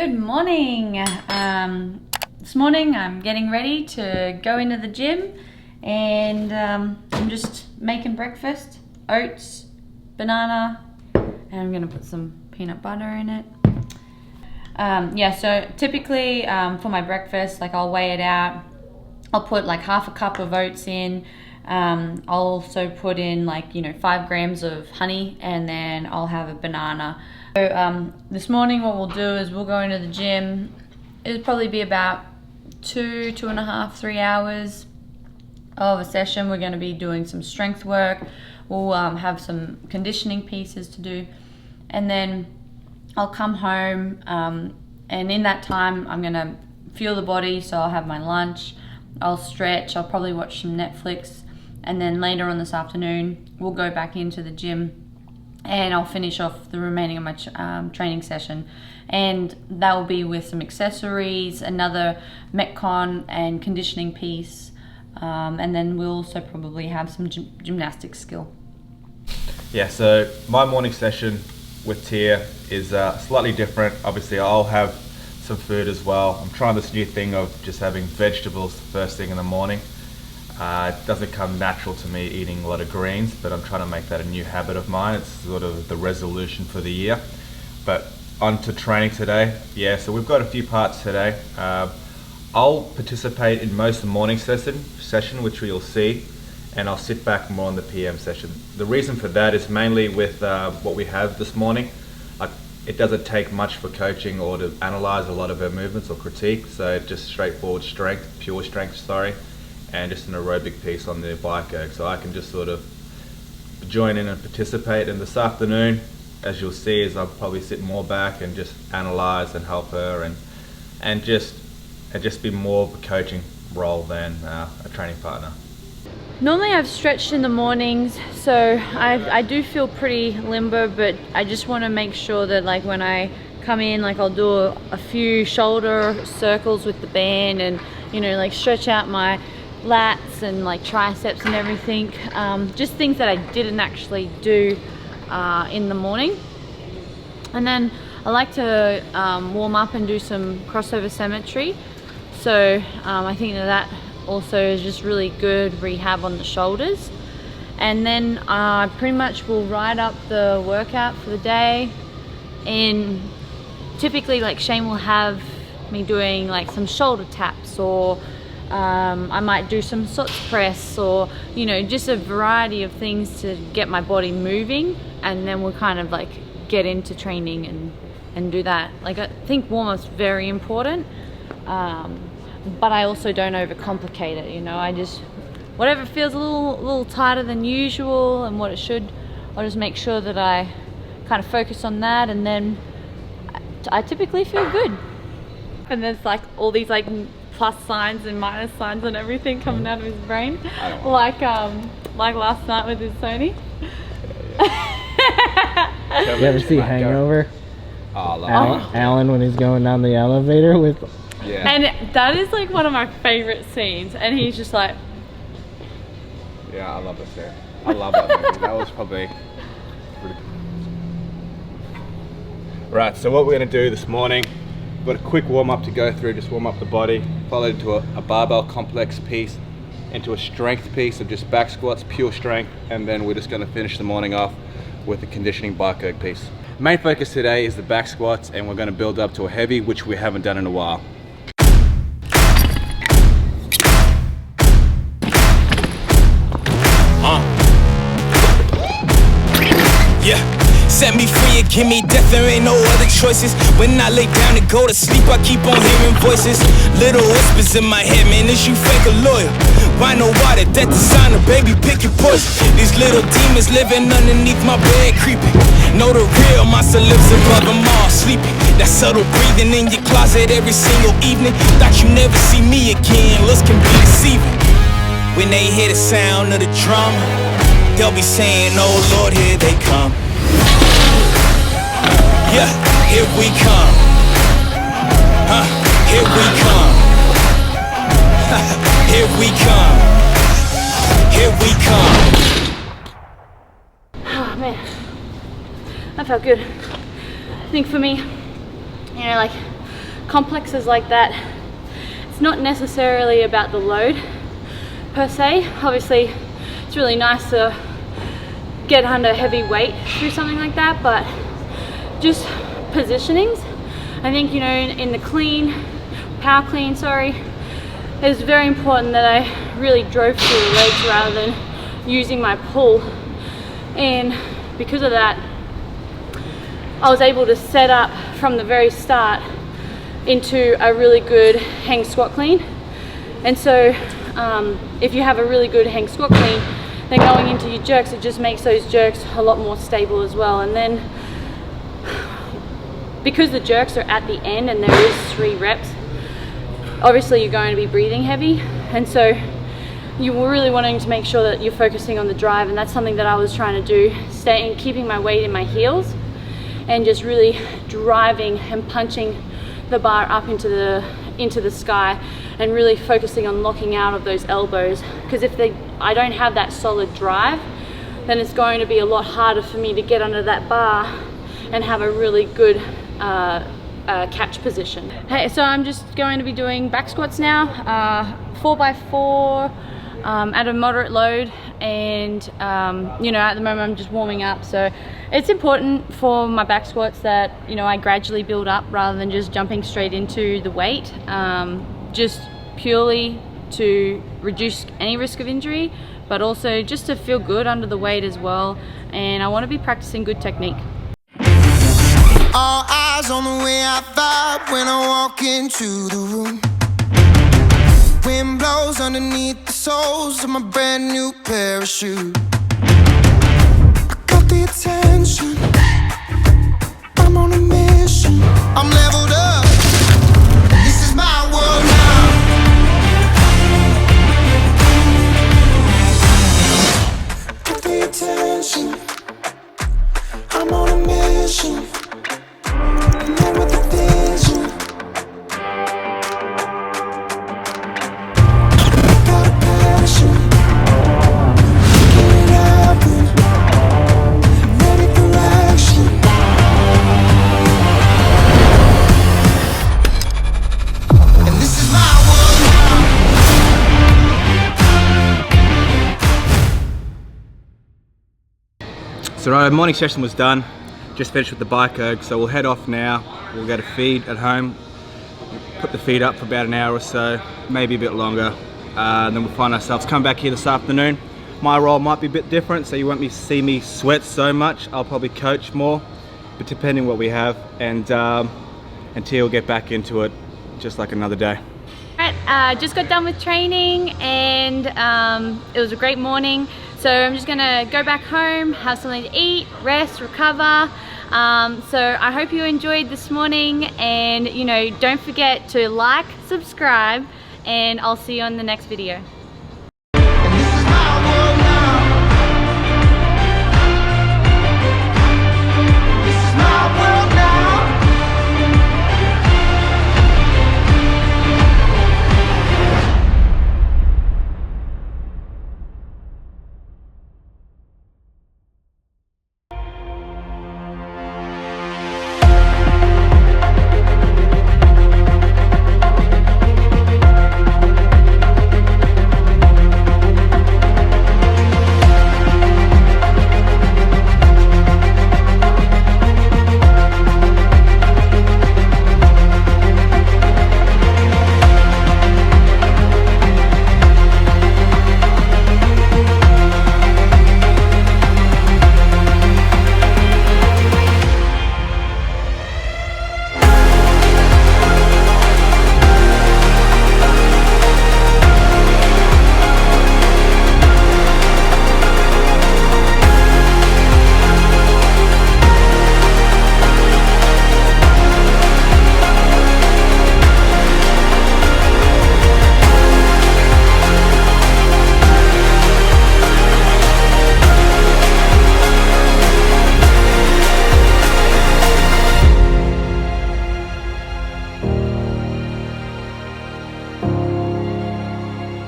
Good morning. This morning I'm getting ready to go into the gym and I'm just making breakfast, oats, banana, and I'm gonna put some peanut butter in it. So typically for my breakfast, like I'll weigh it out. I'll put like half a cup of oats in. I'll also put in 5 grams of honey, and then I'll have a banana. So this morning what we'll do is we'll go into the gym. It'll probably be about 2.5, 3 hours of a session. We're going to be doing some strength work. We'll have some conditioning pieces to do, and then I'll come home and in that time I'm going to fuel the body. So I'll have my lunch, I'll stretch, I'll probably watch some Netflix, and then later on this afternoon we'll go back into the gym and I'll finish off the remaining of my training session, and that will be with some accessories, another Metcon and conditioning piece, and then we'll also probably have some gymnastics skill. Yeah, so my morning session with Tia is slightly different. Obviously I'll have some food as well. I'm trying this new thing of just having vegetables first thing in the morning. It doesn't come natural to me eating a lot of greens, but I'm trying to make that a new habit of mine. It's sort of the resolution for the year. But on to training today. Yeah, so we've got a few parts today. I'll participate in most of the morning session, which you'll see, and I'll sit back more on the PM session. The reason for that is mainly with what we have this morning. It doesn't take much for coaching or to analyze a lot of her movements or critique, so just straightforward strength, pure strength, sorry, and just an aerobic piece on the bike erg. So I can just sort of join in and participate. And this afternoon, as you'll see, is I'll probably sit more back and just analyze and help her and just be more of a coaching role than a training partner. Normally I've stretched in the mornings, so I do feel pretty limber, but I just want to make sure that when I come in, I'll do a few shoulder circles with the band and stretch out my lats and triceps and everything, just things that I didn't actually do in the morning. And then I like to warm up and do some crossover symmetry, so I think that also is just really good rehab on the shoulders. And then I pretty much will write up the workout for the day, and typically Shane will have me doing some shoulder taps, or I might do some sots press, or just a variety of things to get my body moving, and then we'll kind of get into training and do that. I think warm-up's very important, but I also don't overcomplicate it. I just, whatever feels a little tighter than usual and what it should, I'll just make sure that I kind of focus on that, and then I typically feel good. And there's all these plus signs and minus signs and everything coming out of his brain, like last night with his Sony. You ever see Hangover? Oh, I love Alan when he's going down the elevator with. Yeah. And that is one of my favorite scenes, and he's just yeah, I love that scene. I love that movie. That was probably pretty cool. Right, so what we're going to do this morning, we've got a quick warm up to go through. Just warm up the body, followed into a barbell complex piece, into a strength piece of just back squats, pure strength, and then we're just going to finish the morning off with a conditioning bike erg piece. Main focus today is the back squats, and we're going to build up to a heavy, which we haven't done in a while. Yeah, set me free and give me death, there ain't no other choices. When I lay down to go to sleep, I keep on hearing voices, little whispers in my head, man, is you fake or loyal? Why no water, that designer, baby, pick your poison. These little demons living underneath my bed, creeping. Know the real, monster lives above them all, sleeping. That subtle breathing in your closet every single evening. Thought you never see me again, looks can be deceiving. When they hear the sound of the drum, they'll be saying, oh Lord, here they come. Yeah, here we come. Here we come. Here we come. Here we come. Oh man, that felt good. I think for me, complexes like that, it's not necessarily about the load per se. Obviously it's really nice to get under heavy weight through something like that, but just positionings. I think, you know, in the clean, power clean, sorry, it's very important that I really drove through the legs rather than using my pull. And because of that, I was able to set up from the very start into a really good hang squat clean. And so if you have a really good hang squat clean, then going into your jerks, it just makes those jerks a lot more stable as well. And then because the jerks are at the end and there is 3 reps, obviously you're going to be breathing heavy, and so you're really wanting to make sure that you're focusing on the drive, and that's something that I was trying to do, keeping my weight in my heels and just really driving and punching the bar up into the sky and really focusing on locking out of those elbows, because if I don't have that solid drive, then it's going to be a lot harder for me to get under that bar and have a really good catch position. Hey, so I'm just going to be doing back squats now, 4x4 at a moderate load, and you know, at the moment I'm just warming up, so it's important for my back squats that, you know, I gradually build up rather than just jumping straight into the weight, just purely to reduce any risk of injury, but also just to feel good under the weight as well. And I want to be practicing good technique. All eyes on the way I vibe when I walk into the room. Wind blows underneath the soles of my brand new pair of shoes. I got the attention, I'm on a mission, I'm leveled up, this is my world now. Got the attention, I'm on a mission. So our morning session was done, just finished with the bike erg, so we'll head off now. We'll get a feed at home, put the feed up for about an hour or so, maybe a bit longer, and then we'll find ourselves come back here this afternoon. My role might be a bit different, so you won't see me sweat so much. I'll probably coach more, but depending what we have, and Tia will get back into it just like another day. Alright, just got done with training, and it was a great morning. So I'm just gonna go back home, have something to eat, rest, recover. So I hope you enjoyed this morning, and you know, don't forget to like, subscribe, and I'll see you on the next video.